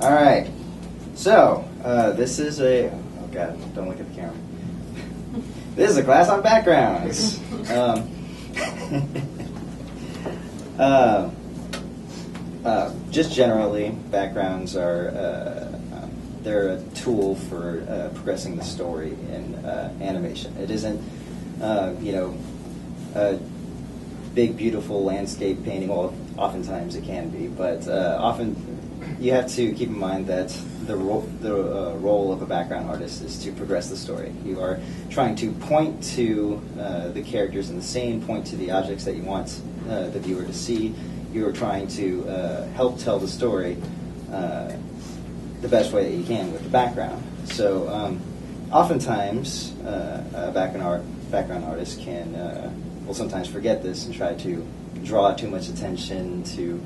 All right. So this is a. Oh God! Don't look at the camera. This is a class on backgrounds. Just generally, backgrounds are they're a tool for progressing the story in animation. It isn't, a big, beautiful landscape painting. Well, oftentimes it can be, but often you have to keep in mind that the role of a background artist is to progress the story. You are trying to point to the characters in the scene, point to the objects that you want the viewer to see. You are trying to help tell the story the best way that you can with the background. So oftentimes a background artist will sometimes forget this and try to draw too much attention to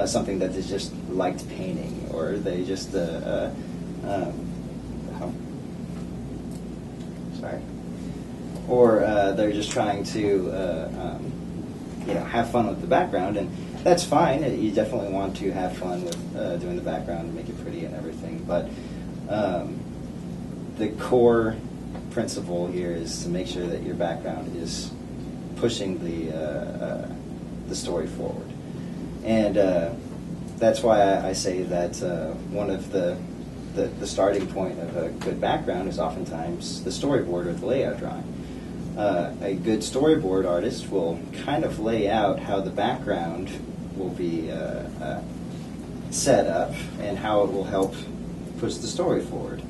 something that is just liked painting, or they just they're just trying to have fun with the background, and that's fine. You definitely want to have fun with doing the background and make it pretty and everything, but the core principle here is to make sure that your background is pushing the story forward. And that's why I say that one of the starting point of a good background is oftentimes the storyboard or the layout drawing. A good storyboard artist will kind of lay out how the background will be set up and how it will help push the story forward.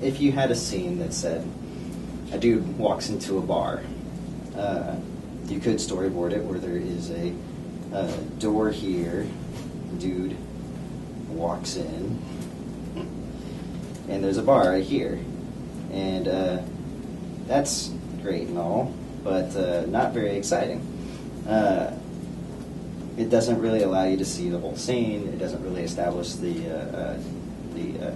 If you had a scene that said a dude walks into a bar, you could storyboard it where there is a door here, dude walks in, and there's a bar right here. And that's great and all, but not very exciting. It doesn't really allow you to see the whole scene. It doesn't really establish the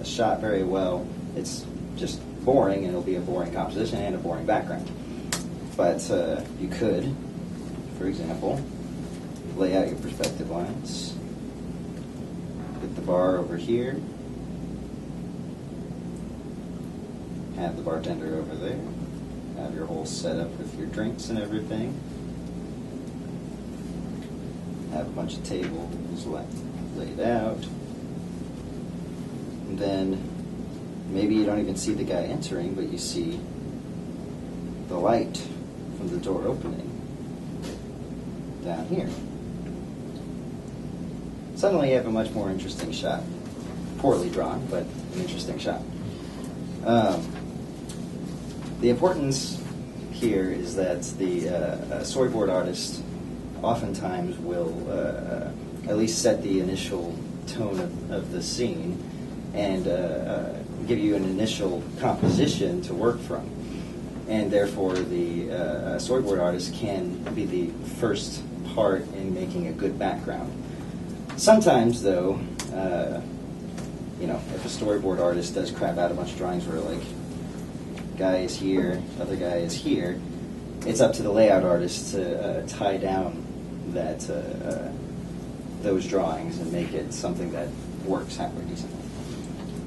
shot very well. It's just boring, and it'll be a boring composition and a boring background. But you could, for example, lay out your perspective lines. Put the bar over here. Have the bartender over there. Have your whole setup with your drinks and everything. Have a bunch of tables laid out. And then maybe you don't even see the guy entering, but you see the light from the door opening down here. Suddenly you have a much more interesting shot. Poorly drawn, but an interesting shot. The importance here is that the storyboard artist oftentimes will at least set the initial tone of the scene and give you an initial composition to work from. And therefore the storyboard artist can be the first part in making a good background. Sometimes, though, if a storyboard artist does crap out a bunch of drawings where, like, guy is here, other guy is here, it's up to the layout artist to tie down that those drawings and make it something that works halfway decently.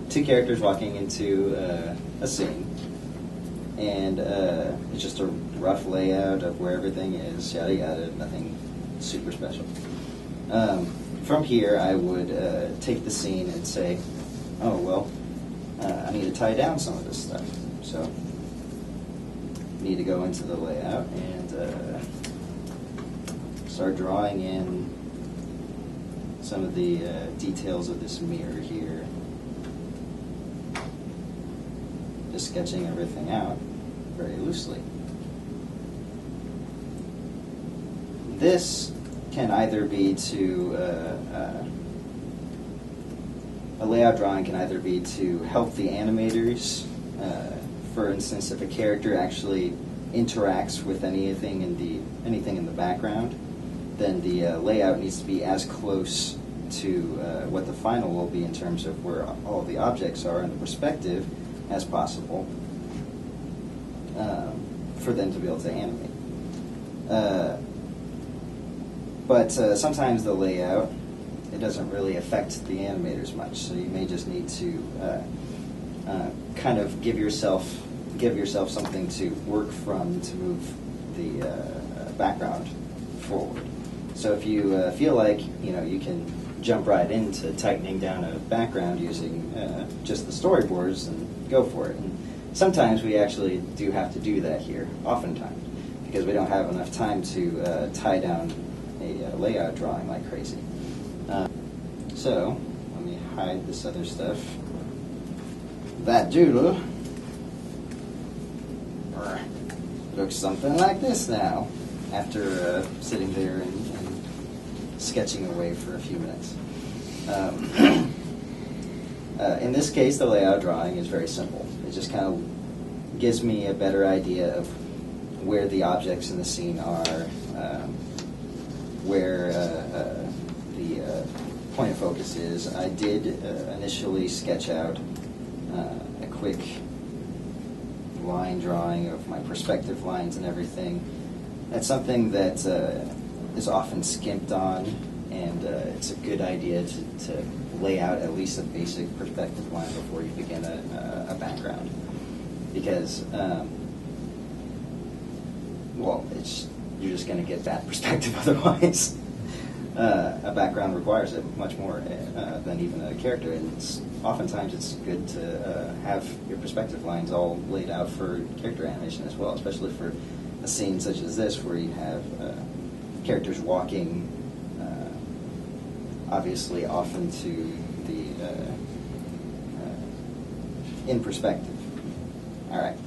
Two characters walking into a scene, and it's just a rough layout of where everything is, yada yada, nothing super special. From here, I would take the scene and say, oh, well, I need to tie down some of this stuff. So I need to go into the layout and start drawing in some of the details of this mirror here. Just sketching everything out very loosely. This can either be a layout drawing can either be to help the animators. For instance, if a character actually interacts with anything in the background, then the layout needs to be as close to what the final will be in terms of where all of the objects are in the perspective as possible for them to be able to animate. But sometimes the layout, it doesn't really affect the animators much, so you may just need to kind of give yourself something to work from to move the background forward. So if you feel like you can jump right into tightening down a background using just the storyboards, then go for it. And sometimes we actually do have to do that here, oftentimes, because we don't have enough time to tie down a layout drawing like crazy. So let me hide this other stuff. That doodle looks something like this now, after sitting there and sketching away for a few minutes. In this case, the layout drawing is very simple. It just kind of gives me a better idea of where the objects in the scene are, where the point of focus is. I did initially sketch out a quick line drawing of my perspective lines and everything. That's something that is often skimped on, and it's a good idea to lay out at least a basic perspective line before you begin a background, because well, you're just going to get bad perspective otherwise. A background requires it much more than even a character, and oftentimes it's good to have your perspective lines all laid out for character animation as well, especially for a scene such as this where you have characters walking obviously off into the in perspective. All right,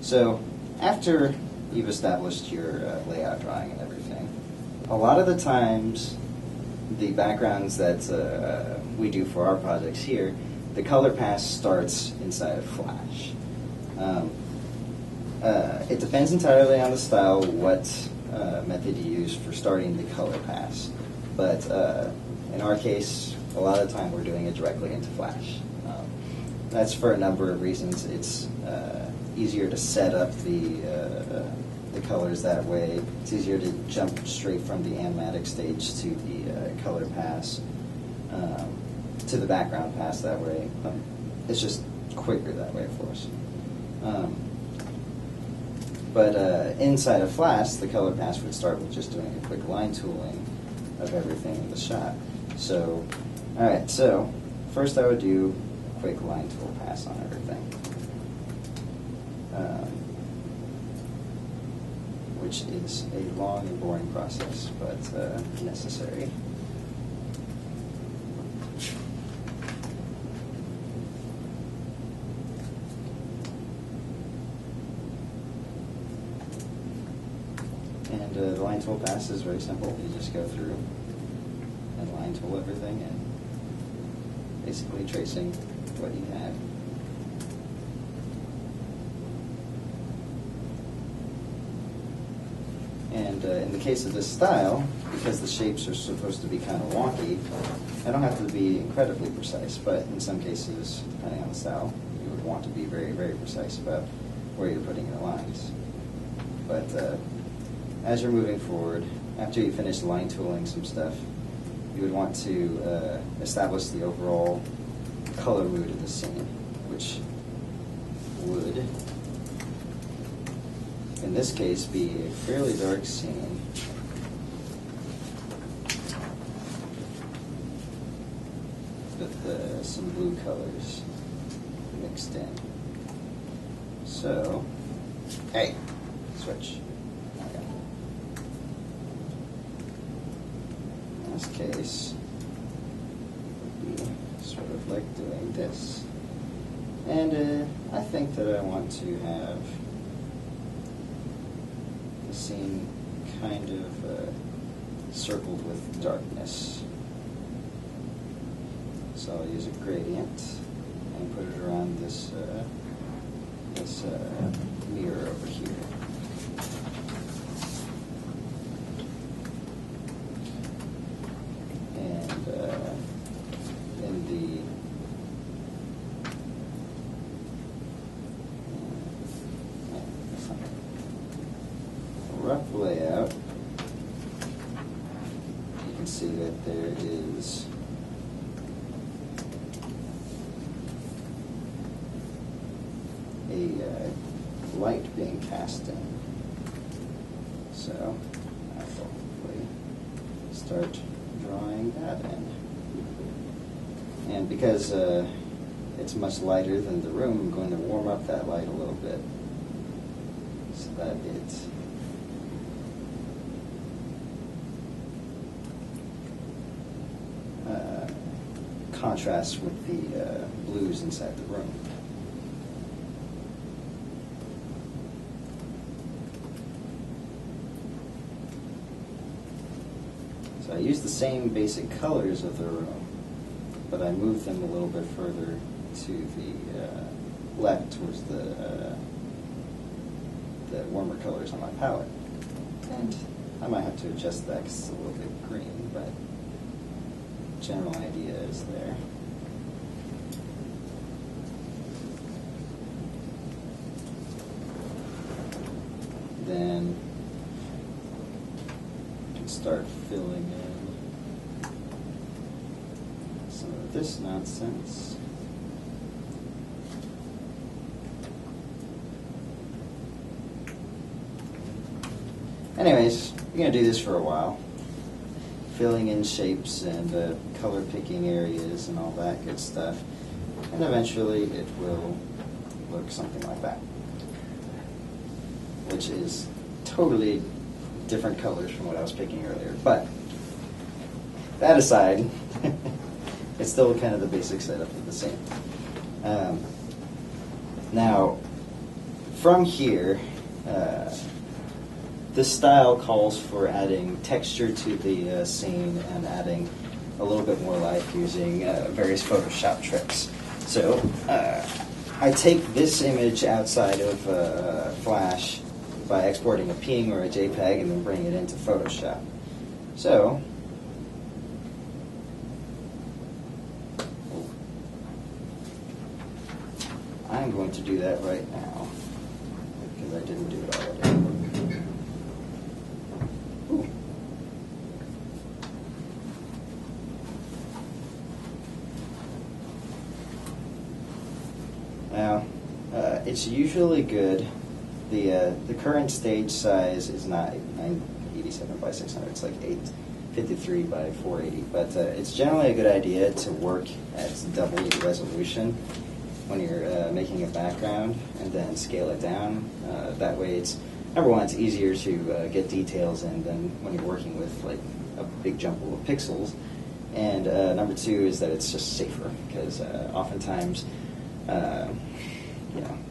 so after you've established your layout drawing and everything, a lot of the times the backgrounds that we do for our projects here, the color pass starts inside of Flash. It depends entirely on the style what method you use for starting the color pass, but in our case, a lot of the time we're doing it directly into Flash. That's for a number of reasons. It's easier to set up the colors that way. It's easier to jump straight from the animatic stage to the color pass, to the background pass that way. It's just quicker that way for us. But inside of Flash, the color pass would start with just doing a quick line tooling of everything in the shot. So, all right, so first I would do a quick line tool pass on everything. Which is a long and boring process, but necessary. And the line tool pass is very simple. You just go through and line tool everything and basically tracing what you have. And in the case of this style, because the shapes are supposed to be kind of wonky, I don't have to be incredibly precise, but in some cases, depending on the style, you would want to be very, very precise about where you're putting your lines. But as you're moving forward, after you finish line tooling some stuff, you would want to establish the overall color mood of the scene, which would, in this case, be a fairly dark scene. With some blue colors mixed in. So, hey, switch. Okay. In this case, would be sort of like doing this. And I think that I want to have the scene kind of circled with darkness. So I'll use a gradient and put it around this mirror over here. And in the rough layout, there is a light being cast in. So I will hopefully start drawing that in. And because it's much lighter than the room, I'm going to warm up that light a little bit so that it contrasts with the blues inside the room. So I use the same basic colors of the room, but I move them a little bit further to the left towards the warmer colors on my palette. And I might have to adjust that because it's a little bit green, but general idea is there. Then you can start filling in some of this nonsense. Anyways, you're going to do this for a while, filling in shapes and color picking areas and all that good stuff, and eventually it will look something like that, which is totally different colors from what I was picking earlier. But that aside, it's still kind of the basic setup of the same. Now, from here, this style calls for adding texture to the scene and adding a little bit more life using various Photoshop tricks. So I take this image outside of Flash by exporting a PNG or a JPEG and then bring it into Photoshop. So I'm going to do that right now because I didn't do it already. Ooh. Now, it's usually good. The current stage size is not 987 by 600. It's like 853 by 480. But it's generally a good idea to work at double the resolution when you're making a background, and then scale it down. That way, it's number one, it's easier to get details in than when you're working with like a big jumble of pixels. And number two is that it's just safer because oftentimes,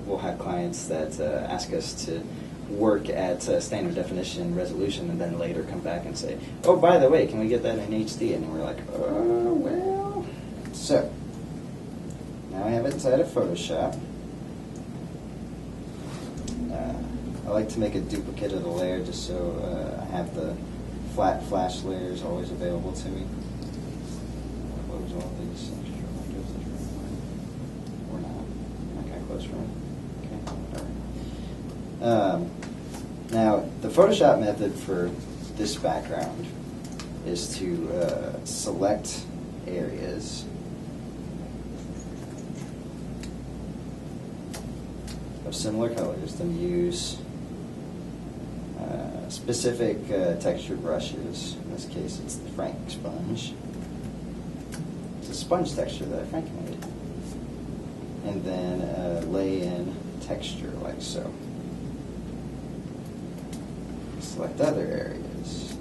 we'll have clients that ask us to work at standard definition resolution and then later come back and say, oh, by the way, can we get that in HD? And we're like, oh, well. So, now I have it inside of Photoshop. I like to make a duplicate of the layer just so I have the flat flash layers always available to me. Close all these extra windows or not. Not kind of close from it. Now, the Photoshop method for this background is to select areas of similar colors, then use specific texture brushes. In this case, it's the Frank sponge. It's a sponge texture that Frank made. And then lay in texture like so. Select other areas.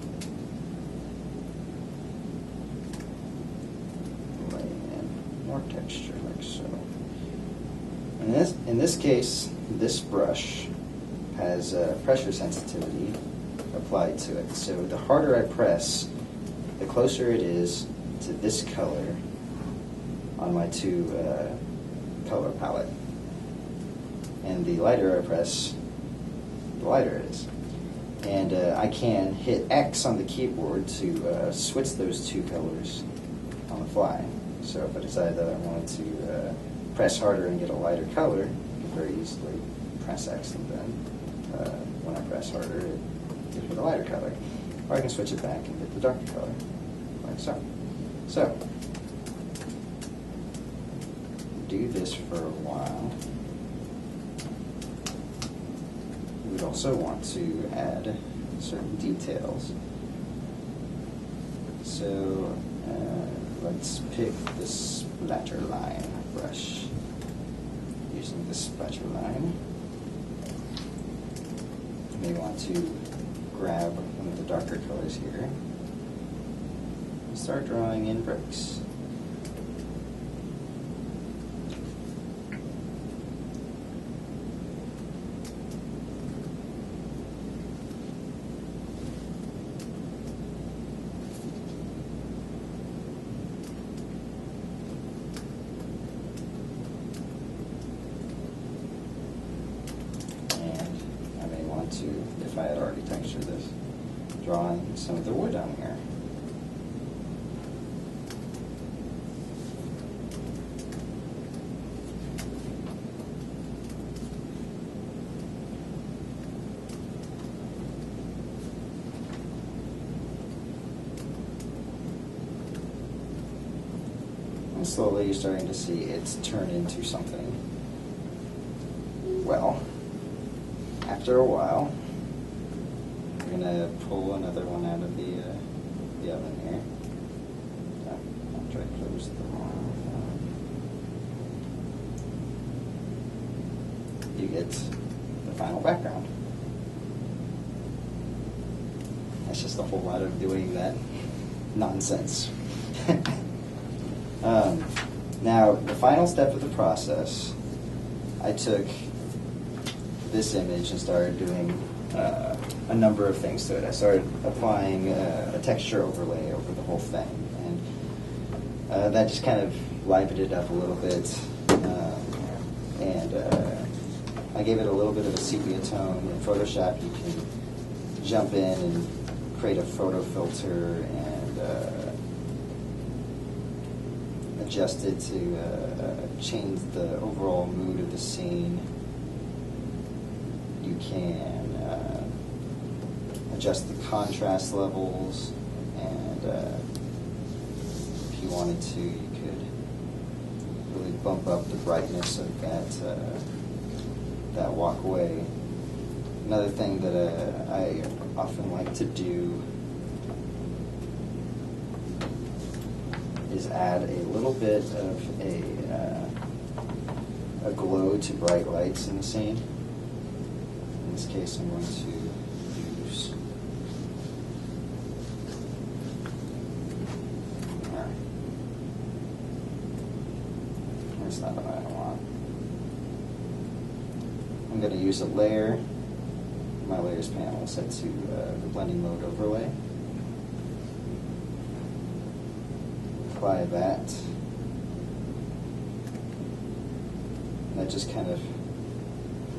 Lay in more texture like so. In this case, this brush has pressure sensitivity applied to it. So the harder I press, the closer it is to this color on my two color palette. And the lighter I press, the lighter it is. And I can hit X on the keyboard to switch those two colors on the fly. So if I decide that I wanted to press harder and get a lighter color, I can very easily press X, and then when I press harder, it gives me the lighter color. Or I can switch it back and get the darker color, like like so. So, do this for a while. We'd also want to add certain details. So, let's pick the splatter line brush. Using the splatter line, you may want to grab one of the darker colors here and start drawing in bricks. If I had already textured this, drawing some of the wood on here. And slowly you're starting to see it's turn into something. Well, after a while, we're going to pull another one out of the oven here. After I close the wrong one, you get the final background. That's just a whole lot of doing that nonsense. Now, the final step of the process, I took this image and started doing a number of things to it. I started applying a texture overlay over the whole thing, and that just kind of livened it up a little bit, and I gave it a little bit of a sepia tone. In Photoshop, you can jump in and create a photo filter and adjust it to change the overall mood of the scene. You can adjust the contrast levels, and if you wanted to, you could really bump up the brightness of that walkway. Another thing that I often like to do is add a little bit of a glow to bright lights in the scene. In this case, I'm going to use that's not what I want. I'm going to use a layer. My layers panel set to the blending mode overlay. Apply that. That just kind of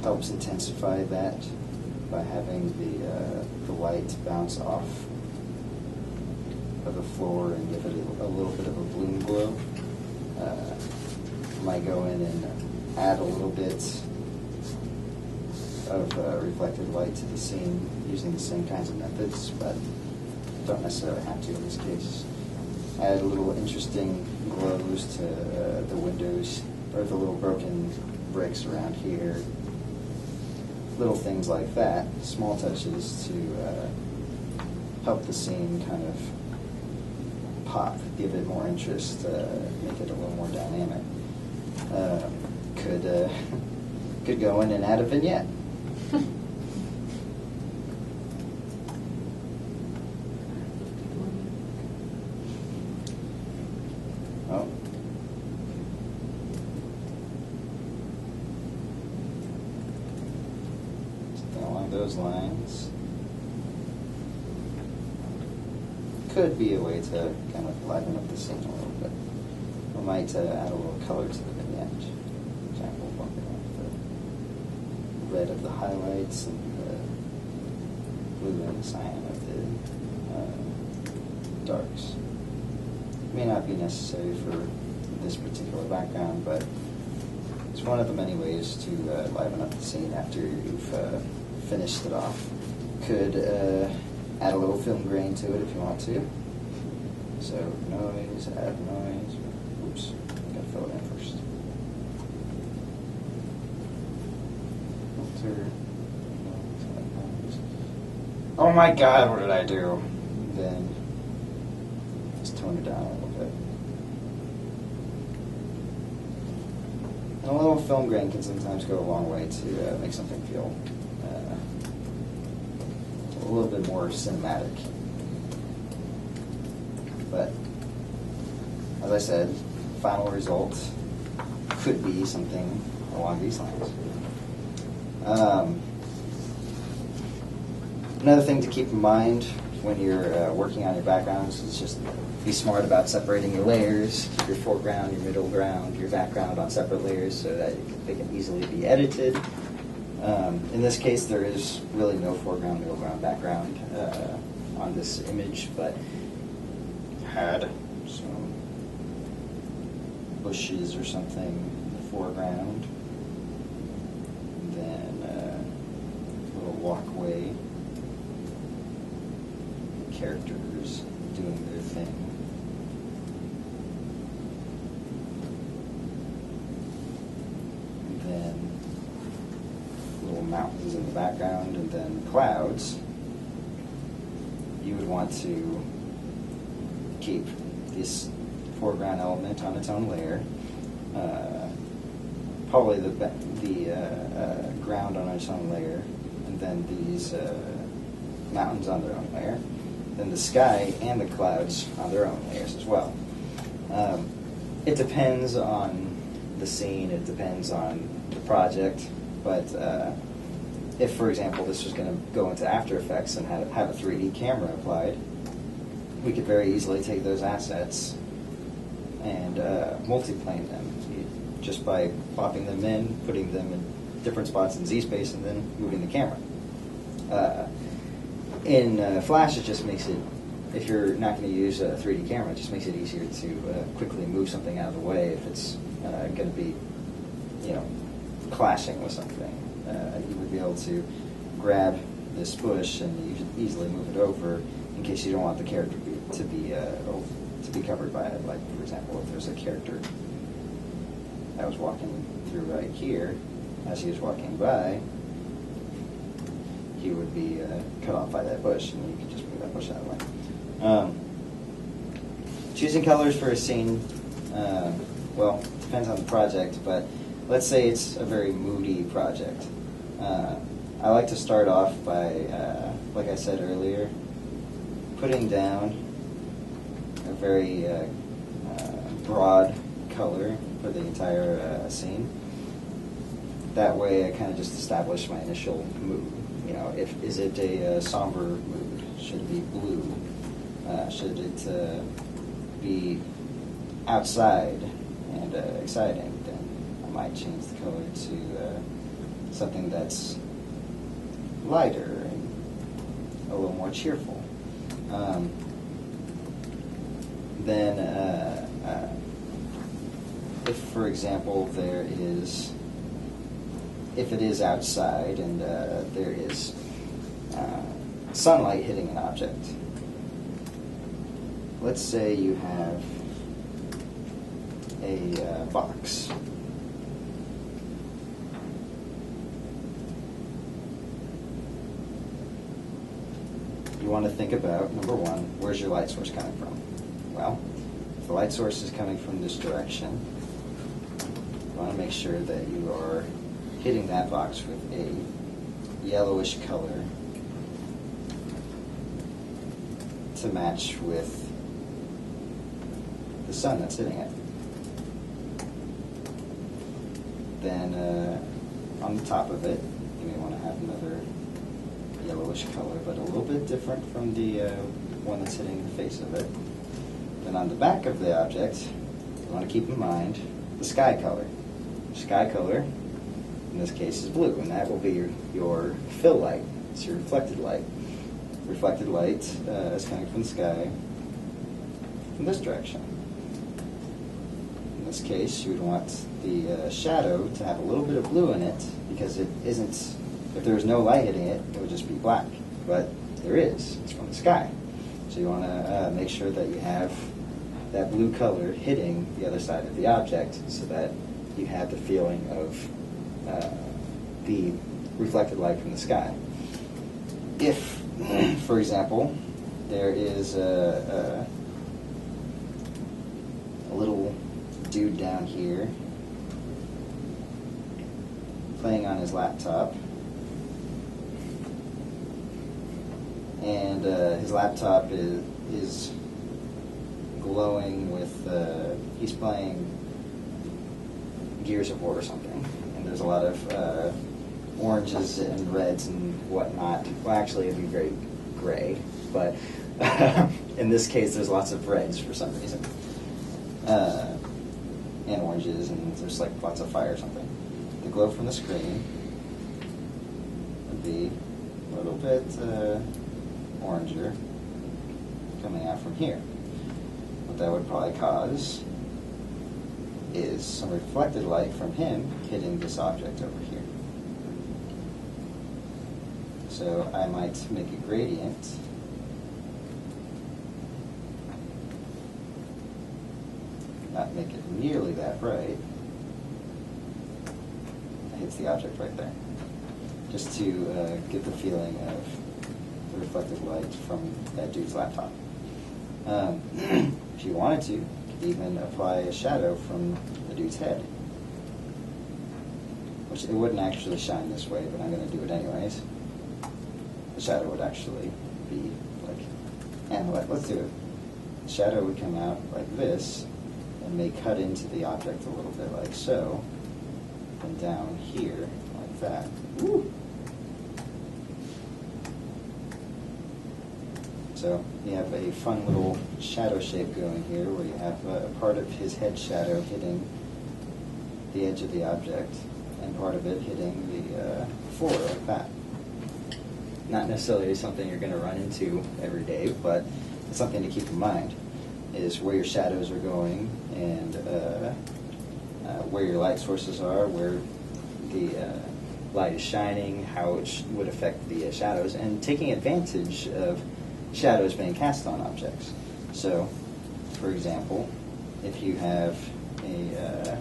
helps intensify that by having the light bounce off of the floor and give it a little bit of a bloom glow. I might go in and add a little bit of reflected light to the scene using the same kinds of methods, but don't necessarily have to in this case. Add little interesting glows to the windows, or the little broken bricks around here. Little things like that, small touches to help the scene kind of pop, give it more interest, make it a little more dynamic. Could go in and add a vignette. Oh. Something along those lines. Could be a way to kind of liven up the scene a little bit. We might add a little color to the vignette. For example, bumping up the red of the highlights and the blue and cyan of the darks. May not be necessary for this particular background, but it's one of the many ways to liven up the scene after you've finished it off. Could add a little film grain to it if you want to. So noise, add noise. Oops, gotta fill it in first. Filter. Oh my God, what did I do? Then just tone it down a little bit. And a little film grain can sometimes go a long way to make something feel a little bit more cinematic. But as I said, final result could be something along these lines. Another thing to keep in mind when you're working on your backgrounds is just be smart about separating your layers, keep your foreground, your middle ground, your background on separate layers so that they can easily be edited. In this case, there is really no foreground, middle ground, background on this image, but had some bushes or something in the foreground, and then a little walkway, characters doing their thing. And then little mountains in the background, and then clouds. You would want to keep this foreground element on its own layer, probably the ground on its own layer, and then these mountains on their own layer, then the sky and the clouds on their own layers as well. It depends on the scene, it depends on the project, but if, for example, this was going to go into After Effects and have a 3D camera applied, we could very easily take those assets and multiplane them just by popping them in, putting them in different spots in Z-space, and then moving the camera. In Flash, it just makes it, if you're not going to use a 3D camera, it just makes it easier to quickly move something out of the way if it's going to be, clashing with something. You would be able to grab this bush and you could easily move it over in case you don't want the character to be covered by it. Like, for example, if there's a character that was walking through right here, as he was walking by, he would be cut off by that bush, and you could just move that bush out of the way. Choosing colors for a scene, well, depends on the project, but let's say it's a very moody project. I like to start off by, like I said earlier, putting down a very broad color for the entire scene. That way I kind of just establish my initial mood. Is it a somber mood? Should it be blue? Should it be outside and exciting? Then I might change the color to something that's lighter and a little more cheerful. Then, if, for example, if it is outside and there is sunlight hitting an object, let's say you have a box. You want to think about, number one, where's your light source coming from? Well, if the light source is coming from this direction, you want to make sure that you are hitting that box with a yellowish color to match with the sun that's hitting it. Then on the top of it, you may want to have another yellowish color, but a little bit different from the one that's hitting the face of it. Then on the back of the object, you want to keep in mind the sky color. Sky color, in this case, is blue, and that will be your fill light. It's your reflected light. Reflected light is coming from the sky from this direction. In this case, you would want the shadow to have a little bit of blue in it, because it isn't, if there was no light hitting it, it would just be black. But there is. It's from the sky. So you want to make sure that you have that blue color hitting the other side of the object so that you have the feeling of the reflected light from the sky. If, for example, there is a little dude down here playing on his laptop, and his laptop is glowing with, he's playing Gears of War or something, and there's a lot of oranges and reds and whatnot. Well, actually, it'd be very gray, but in this case, there's lots of reds for some reason, and oranges, and there's like lots of fire or something. The glow from the screen would be a little bit oranger coming out from here. What that would probably cause is some reflected light from him hitting this object over here. So I might make a gradient not make it nearly that bright. It hits the object right there. Just to get the feeling of the reflected light from that dude's laptop. If you wanted to, you could even apply a shadow from the dude's head. Which it wouldn't actually shine this way, but I'm going to do it anyways. The shadow would actually be like, and let's do it. The shadow would come out like this, and may cut into the object a little bit like so, and down here like that. Woo! So you have a fun little shadow shape going here where you have a part of his head shadow hitting the edge of the object and part of it hitting the floor like that. Not necessarily something you're going to run into every day, but it's something to keep in mind, is where your shadows are going and where your light sources are, where the light is shining, how it would affect the shadows, and taking advantage of shadows being cast on objects. So, for example, if you have a,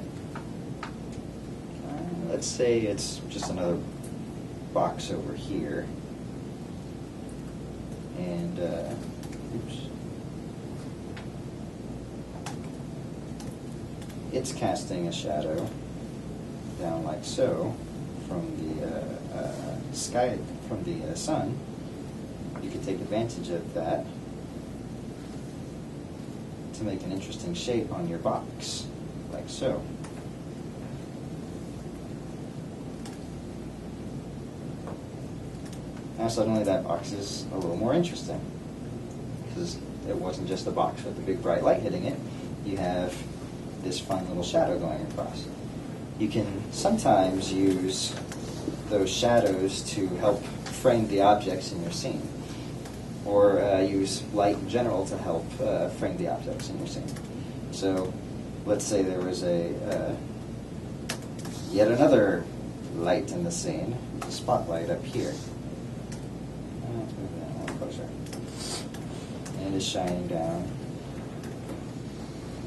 let's say it's just another box over here, and, oops, it's casting a shadow down like so from the sky, from the sun. You could take advantage of that to make an interesting shape on your box, like so. Now suddenly that box is a little more interesting, because it wasn't just a box with a big bright light hitting it. You have this fun little shadow going across. You can sometimes use those shadows to help frame the objects in your scene, or use light in general to help frame the objects in your scene. So let's say there was a yet another light in the scene, a spotlight up here. Let's move that a little closer. And it's shining down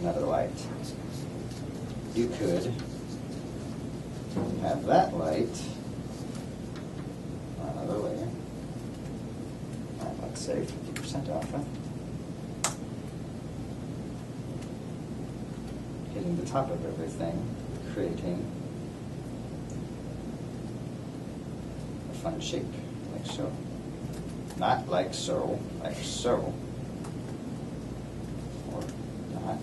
another light. You could have that light on another layer. Let's say 50% alpha. Hitting the top of everything, creating a fun shape, like so. Not like so, like so. Or not.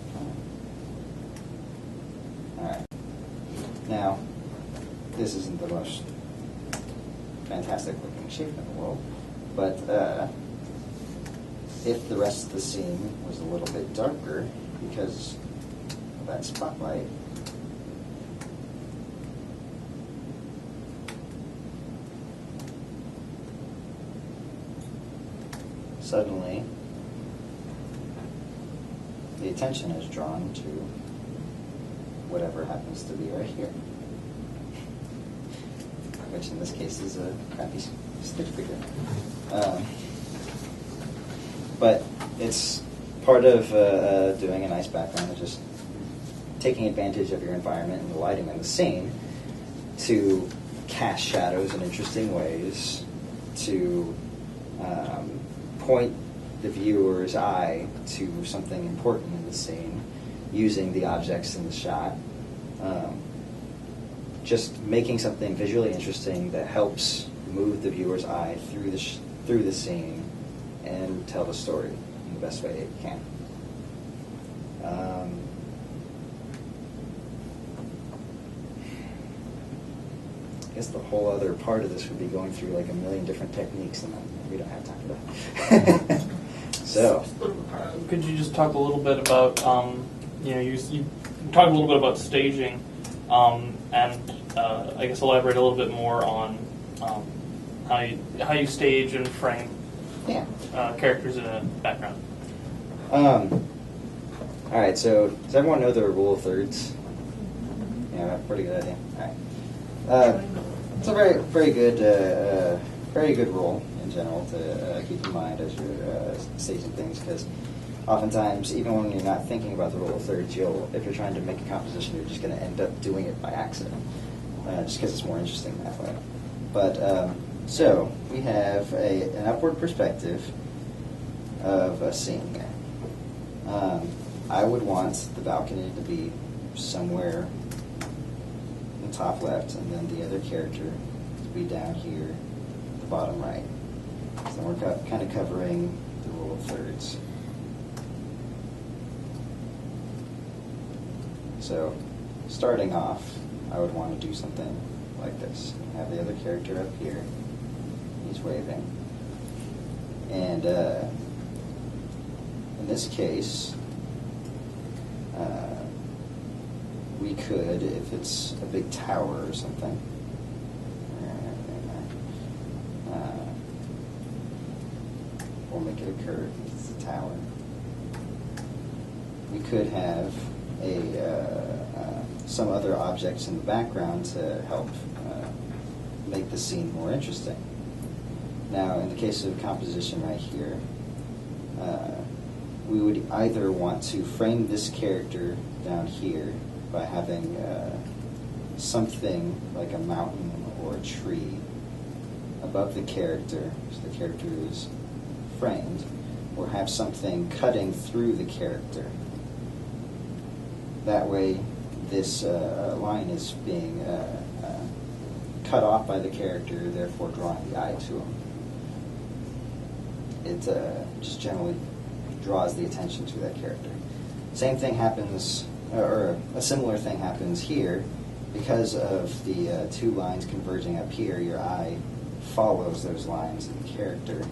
Alright. Now, this isn't the most fantastic looking shape in the world, but if the rest of the scene was a little bit darker because of that spotlight, suddenly the attention is drawn to whatever happens to be right here, which in this case is a crappy stick figure. But it's part of doing a nice background is just taking advantage of your environment and the lighting in the scene to cast shadows in interesting ways, to point the viewer's eye to something important in the scene using the objects in the shot. Just making something visually interesting that helps move the viewer's eye through the scene and tell the story in the best way it can. I guess the whole other part of this would be going through like a million different techniques, and we don't have time for that. So, could you just talk a little bit about, you talked a little bit about staging, and I guess elaborate a little bit more on how you stage and frame characters in a background. All right. So, does everyone know the rule of thirds? Yeah, that's a pretty good idea. All right. It's a very good rule in general to keep in mind as you're staging things, because oftentimes, even when you're not thinking about the rule of thirds, if you're trying to make a composition, you're just going to end up doing it by accident, just because it's more interesting that way. But so we have an upward perspective of a scene here. I would want the balcony to be somewhere in the top left, and then the other character to be down here at the bottom right. So we're kind of covering the rule of thirds. So starting off, I would want to do something like this. Have the other character up here. He's waving. And in this case, we could, if it's a big tower or something, we'll make it a curve. It's a tower. We could have some other objects in the background to help make the scene more interesting. Now, in the case of composition right here, we would either want to frame this character down here by having something like a mountain or a tree above the character, so the character is framed, or have something cutting through the character. That way, this line is being cut off by the character, therefore drawing the eye to him. It just generally draws the attention to that character. Same thing happens, or a similar thing happens here. Because of the two lines converging up here, your eye follows those lines, and the character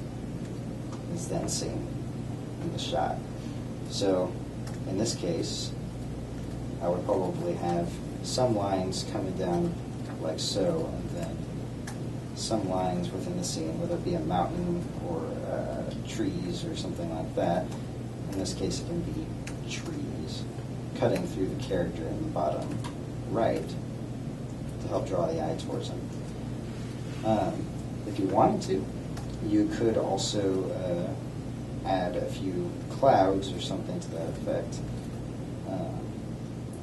is then seen in the shot. So, in this case, I would probably have some lines coming down like so, and then some lines within the scene, whether it be a mountain or trees or something like that. In this case, it can be trees cutting through the character in the bottom right to help draw the eye towards him. If you wanted to, you could also add a few clouds or something to that effect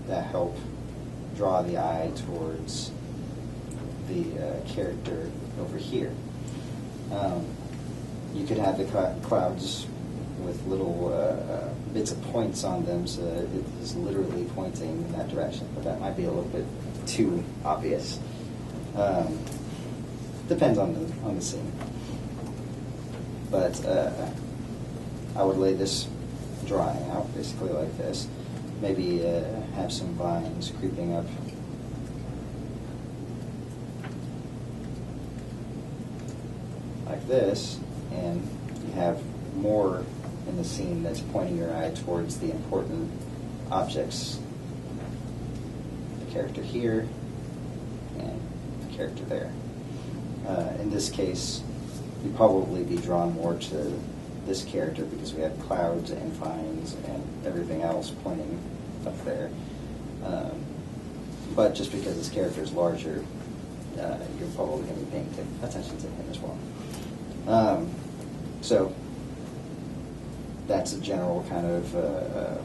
that help draw the eye towards the character over here. You could have the clouds with little bits of points on them, so that it is literally pointing in that direction, but that might be a little bit too obvious. Depends on the scene. But I would lay this drawing out basically like this. Maybe have some vines creeping up like this, and you have more in the scene that's pointing your eye towards the important objects. The character here and the character there. In this case, you'd probably be drawn more to this character because we have clouds and vines and everything else pointing up there. But just because this character is larger, you're probably going to be paying attention to him as well. So that's a general kind of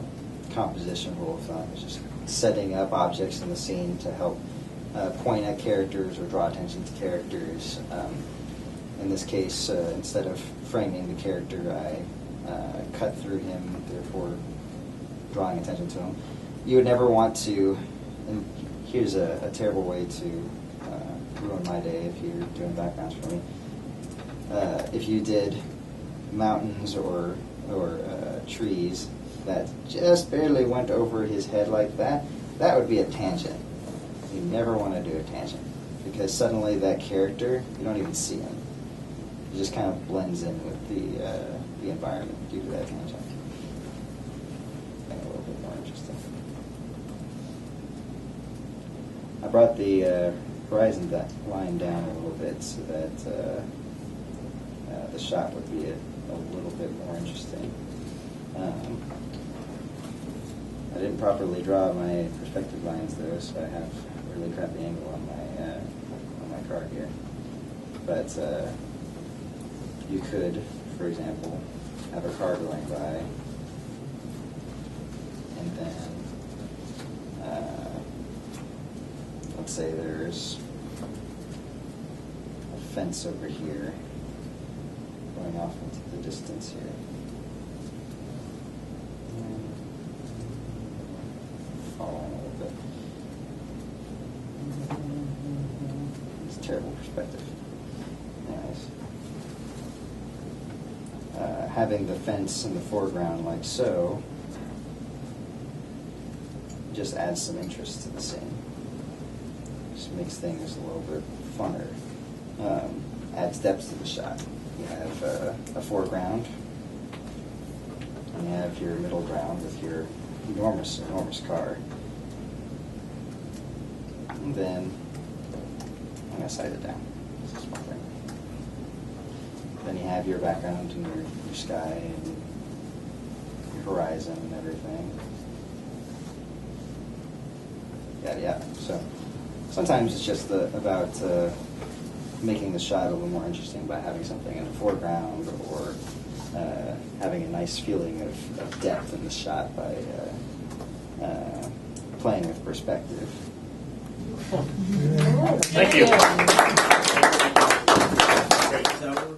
composition rule of thumb. It's just setting up objects in the scene to help point at characters or draw attention to characters. In this case, instead of framing the character, I cut through him, therefore drawing attention to him. You would never want to, and here's a terrible way to ruin my day if you're doing backgrounds for me. If you did mountains or trees that just barely went over his head like that, that would be a tangent. You never want to do a tangent, because suddenly that character, you don't even see him. It just kind of blends in with the environment due to that tangent. And a little bit more interesting. I brought the horizon line down a little bit so that the shot would be a little bit more interesting. I didn't properly draw my perspective lines though, so I have a really crappy angle on my card here. But you could, for example, have a car going by, and then let's say there's a fence over here going off into the distance here. Following a little bit. It's terrible perspective. Anyways. Having the fence in the foreground like so just adds some interest to the scene. Just makes things a little bit funner. Adds depth to the shot. You have a foreground, and you have your middle ground with your enormous car. And then I'm going to slide it down. This is one thing. Then you have your background and your sky and your horizon and everything. Yeah. So sometimes it's just about making the shot a little more interesting by having something in the foreground, or having a nice feeling of depth in the shot by playing with perspective. Thank you. Great. So